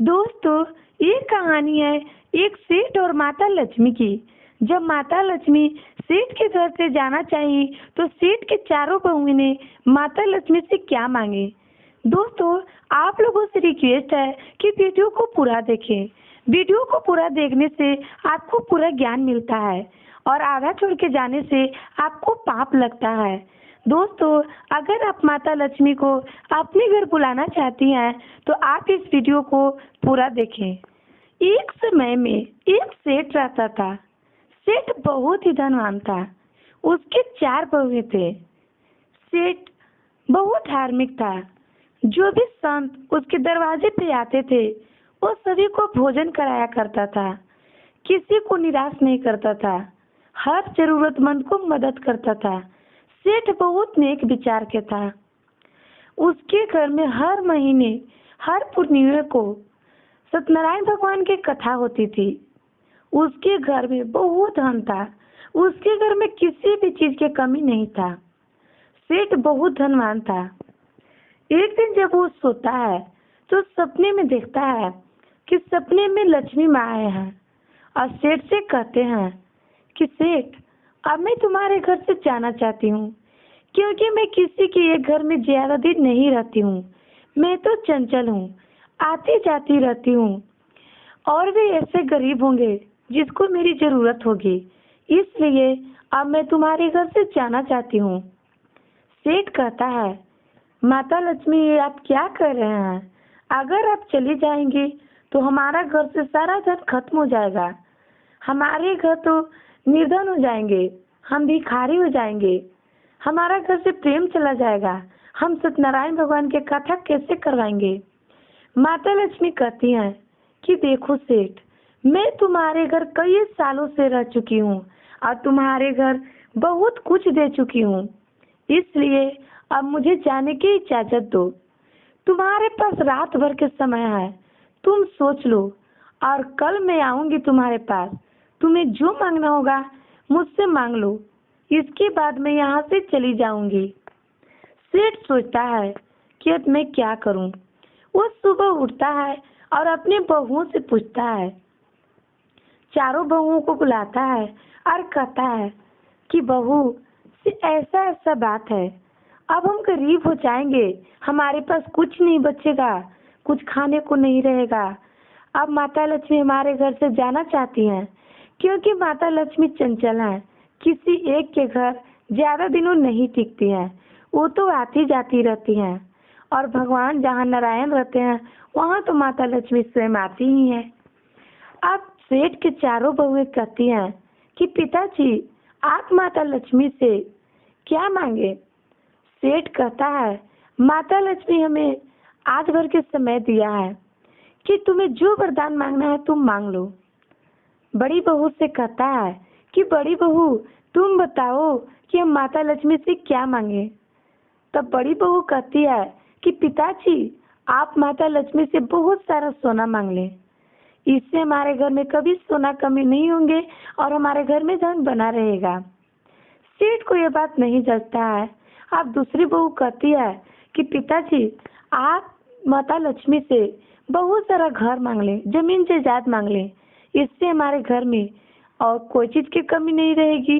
दोस्तों, ये कहानी है एक सेठ और माता लक्ष्मी की। जब माता लक्ष्मी सेठ के घर से जाना चाही तो सेठ के चारों बहुओं ने माता लक्ष्मी से क्या मांगे। दोस्तों, आप लोगों से रिक्वेस्ट है कि वीडियो को पूरा देखें। वीडियो को पूरा देखने से आपको पूरा ज्ञान मिलता है और आधा छोड़ के जाने से आपको पाप लगता है। दोस्तों, अगर आप माता लक्ष्मी को अपने घर बुलाना चाहती हैं तो आप इस वीडियो को पूरा देखें। एक समय में एक सेठ रहता था। सेठ बहुत ही धनवान था। उसके 4 बहुएं थे। सेठ बहुत धार्मिक था। जो भी संत उसके दरवाजे पे आते थे वो सभी को भोजन कराया करता था। किसी को निराश नहीं करता था। हर जरूरतमंद को मदद करता था। सेठ बहुत नेक विचार के था। उसके घर में हर महीने हर पूर्णिमा को सत्यनारायण भगवान की कथा होती थी। उसके घर में बहुत धन था। उसके घर में किसी भी चीज की कमी नहीं था। सेठ बहुत धनवान था। एक दिन जब वो सोता है तो सपने में देखता है कि सपने में लक्ष्मी माँ आए हैं और सेठ से कहते हैं कि सेठ, अब मैं तुम्हारे घर से जाना चाहती हूँ क्योंकि मैं किसी के एक घर में ज्यादा दिन नहीं रहती हूँ। मैं तो चंचल हूँ, आती जाती रहती हूँ और भी ऐसे गरीब होंगे जिसको मेरी जरूरत होगी, इसलिए अब मैं तुम्हारे घर से जाना चाहती हूँ। सेठ कहता है, माता लक्ष्मी, आप क्या कर रहे हैं? अगर आप चली जाएंगी तो हमारा घर से सारा धन खत्म हो जाएगा। हमारे घर तो निर्धन हो जाएंगे, हम भिखारी हो जाएंगे, हमारा घर से प्रेम चला जाएगा। हम सत्यनारायण भगवान के कथा कैसे करवाएंगे? माता लक्ष्मी कहती हैं कि देखो सेठ, मैं तुम्हारे घर कई सालों से रह चुकी हूँ और तुम्हारे घर बहुत कुछ दे चुकी हूँ, इसलिए अब मुझे जाने की इजाजत दो। तुम्हारे पास रात भर के समय है, तुम सोच लो और कल मैं आऊंगी तुम्हारे पास। तुम्हें जो मांगना होगा मुझसे मांग लो, इसके बाद मैं यहाँ से चली जाऊंगी। सेठ सोचता है कि अब मैं क्या करूं। वो सुबह उठता है और अपने बहुओं से पूछता है। चारों बहुओं को बुलाता है और कहता है कि बहू, ऐसा ऐसा बात है, अब हम गरीब हो जाएंगे, हमारे पास कुछ नहीं बचेगा, कुछ खाने को नहीं रहेगा। अब माता लक्ष्मी हमारे घर से जाना चाहती हैं क्योंकि माता लक्ष्मी चंचल हैं, किसी एक के घर ज्यादा दिनों नहीं टिकती हैं, वो तो आती जाती रहती हैं और भगवान जहाँ नारायण रहते हैं वहाँ तो माता लक्ष्मी स्वयं आती ही है। अब सेठ के चारों बहुएं कहती हैं कि पिताजी, आप माता लक्ष्मी से क्या मांगे? सेठ कहता है, माता लक्ष्मी हमें आज भर के समय दिया है कि तुम्हें जो वरदान मांगना है तुम मांग लो। बड़ी बहू से कहता है कि बड़ी बहू, तुम बताओ कि हम माता लक्ष्मी से क्या मांगे। तब बड़ी बहू कहती है कि पिताजी, आप माता लक्ष्मी से बहुत सारा सोना मांग लें, इससे हमारे घर में कभी सोना कमी नहीं होंगे और हमारे घर में धन बना रहेगा। सेठ को यह बात नहीं जचता है। अब दूसरी बहू कहती है कि पिताजी, आप माता लक्ष्मी से बहुत सारा घर मांग लें, जमीन जायदाद मांग लें, इससे हमारे घर में और कोई चीज की कमी नहीं रहेगी।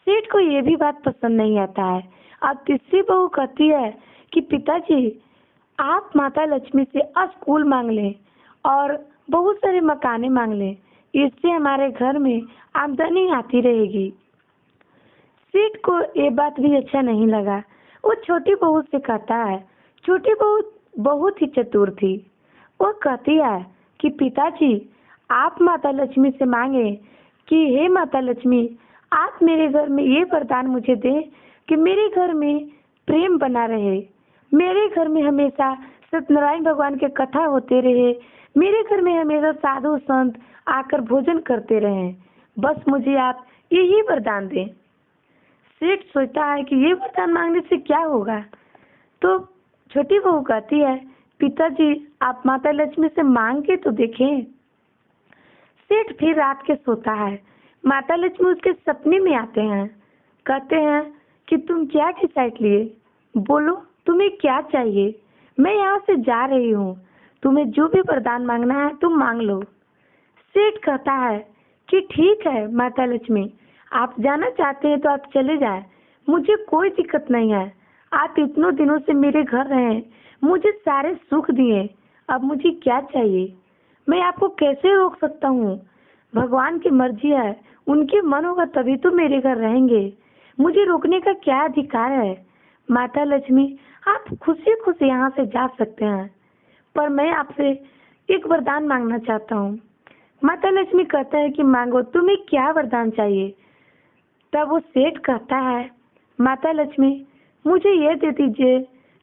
सेठ को ये भी बात पसंद नहीं आता है। अब तीसरी बहू कहती है कि पिताजी, आप माता लक्ष्मी से स्कूल मांग लें और बहुत सारे मकाने मांग लें, इससे हमारे घर में आमदनी आती रहेगी। सेठ को ये बात भी अच्छा नहीं लगा। वो छोटी बहू से कहता है। छोटी बहू बहुत ही चतुर थी। वो कहती है कि पिताजी, आप माता लक्ष्मी से मांगे कि हे माता लक्ष्मी, आप मेरे घर में ये वरदान मुझे दें कि मेरे घर में प्रेम बना रहे, मेरे घर में हमेशा सत्यनारायण भगवान के कथा होते रहे, मेरे घर में हमेशा साधु संत आकर भोजन करते रहे, बस मुझे आप यही वरदान दें। सेठ सोचता है कि ये वरदान मांगने से क्या होगा। तो छोटी बहू कहती है, पिताजी, आप माता लक्ष्मी से मांग के तो देखें। सेठ फिर रात के सोता है। माता लक्ष्मी उसके सपने में आते हैं। कहते हैं कि तुम क्या डिसाइड लिए, बोलो तुम्हें क्या चाहिए, मैं यहाँ से जा रही हूँ, तुम्हें जो भी वरदान मांगना है तुम मांग लो। सेठ कहता है कि ठीक है माता लक्ष्मी, आप जाना चाहते हैं तो आप चले जाएं, मुझे कोई दिक्कत नहीं है। आप इतनों दिनों से मेरे घर रहे, मुझे सारे सुख दिए, अब मुझे क्या चाहिए? मैं आपको कैसे रोक सकता हूँ? भगवान की मर्जी है, उनके मन होगा तभी तो मेरे घर रहेंगे, मुझे रोकने का क्या अधिकार है? माता लक्ष्मी, आप खुशी खुशी यहाँ से जा सकते हैं, पर मैं आपसे एक वरदान मांगना चाहता हूँ। माता लक्ष्मी कहता है कि मांगो, तुम्हें क्या वरदान चाहिए? तब वो सेठ कहता है, माता लक्ष्मी, मुझे यह दे दीजिए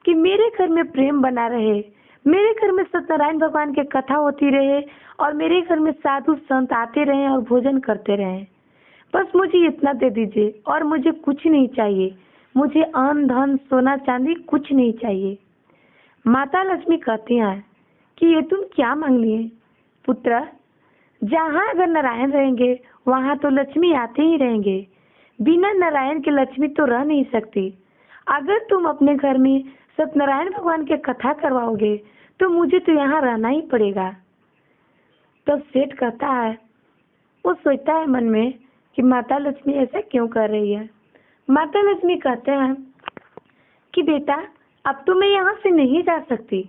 कि मेरे घर में प्रेम बना रहे, मेरे घर में सत्यनारायण भगवान की कथा होती रहे और मेरे घर में साधु संत आते रहें और भोजन करते रहें। बस मुझे इतना दे दीजिए और मुझे कुछ नहीं चाहिए, मुझे अन्न धन सोना चांदी कुछ नहीं चाहिए। माता लक्ष्मी कहती हैं कि ये तुम क्या मांग लिए? पुत्र, जहाँ अगर नारायण रहेंगे वहाँ तो लक्ष्मी आते ही रहेंगे, बिना नारायण के लक्ष्मी तो रह नहीं सकती। अगर तुम अपने घर में सत्यनारायण भगवान की कथा करवाओगे तो मुझे तो यहाँ रहना ही पड़ेगा। तब सेठ कहता है, वो सोचता है मन में कि माता लक्ष्मी ऐसा क्यों कर रही है। माता लक्ष्मी कहते हैं कि बेटा, अब तो मैं यहाँ से नहीं जा सकती,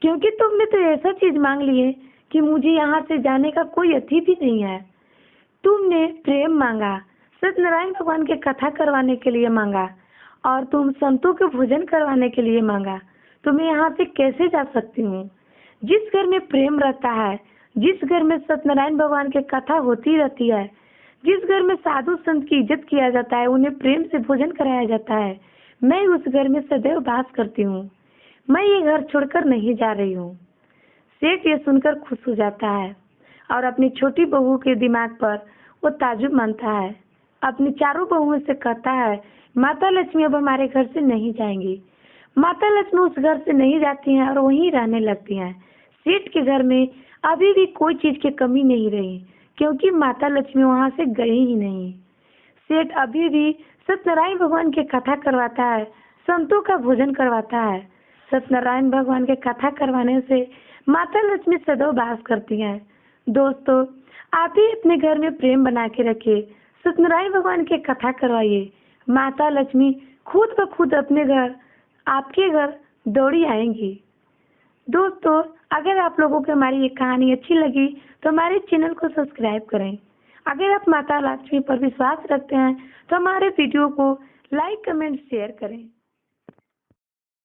क्योंकि तुमने तो ऐसा चीज मांग ली है कि मुझे यहाँ से जाने का कोई अति भी नहीं है। तुमने प्रेम मांगा, सत्यनारायण भगवान की कथा करवाने के लिए मांगा और तुम संतों के भोजन करवाने के लिए मांगा, तो मैं यहाँ से कैसे जा सकती हूँ? जिस घर में प्रेम रहता है, जिस घर में सत्यनारायण भगवान की कथा होती रहती है, जिस घर में साधु संत की इज्जत किया जाता है, उन्हें प्रेम से भोजन कराया जाता है, मैं उस घर में सदैव वास करती हूँ। मैं ये घर छोड़कर नहीं जा रही हूँ। सेठ ये सुनकर खुश हो जाता है और अपनी छोटी बहू के दिमाग पर वो ताजुब मानता है। अपनी चारों बहुओं से कहता है, माता लक्ष्मी अब हमारे घर से नहीं जाएंगी। माता लक्ष्मी उस घर से नहीं जाती हैं और वहीं रहने लगती हैं। सेठ के घर में अभी भी कोई चीज की कमी नहीं रही, क्योंकि माता लक्ष्मी वहां से गई ही नहीं। सेठ अभी भी सत्यनारायण भगवान की कथा करवाता है, संतों का भोजन करवाता है। सत्यनारायण भगवान की कथा करवाने से माता लक्ष्मी सदैव वास करती हैं। दोस्तों, आप भी अपने घर में प्रेम बना के रखिए, सत्यनारायण भगवान की कथा करवाइए, माता लक्ष्मी खुद ब खुद अपने घर, आपके घर दौड़ी आएंगी। दोस्तों, अगर आप लोगों को हमारी ये कहानी अच्छी लगी तो हमारे चैनल को सब्सक्राइब करें। अगर आप माता लक्ष्मी पर विश्वास रखते हैं तो हमारे वीडियो को लाइक, कमेंट, शेयर करें।